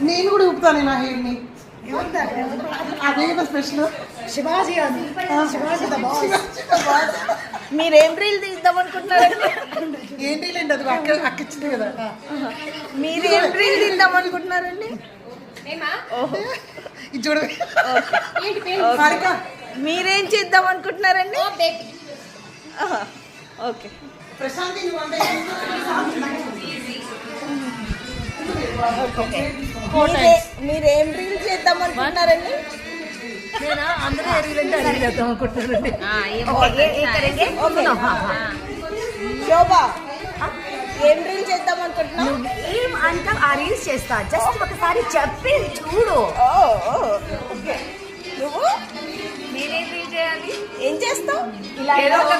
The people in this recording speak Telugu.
నేను కూడా ఊపుతాను నా హెయిర్ని. అదే కదా స్పెషల్. శివాజీ అది మీరేం రీల్ తీద్దాం అనుకుంటున్నారండి? ఏం రీల్ అండి? అది అక్కిచ్చింది కదా. మీరేం రీల్ తీద్దాం అనుకుంటున్నారండి? ఇది చూడ. మీరేం చేద్దాం అనుకుంటున్నారండి? ఓకే. ప్రశాంతి మీరేం రీల్ చేద్దాం అనుకుంటున్నారండి? అందరూ చేద్దాం అనుకుంటున్నారండి. శోభా ఏం రీల్ చేద్దాం అనుకుంటున్నావు? ఏం అంతా ఆ రీల్స్ చేస్తా, జస్ట్ ఒకసారి చెప్పి చూడు. నువ్వు నేనేం రీల్ చేయాలి? ఏం చేస్తావు? ఇలా ఏదో ఒక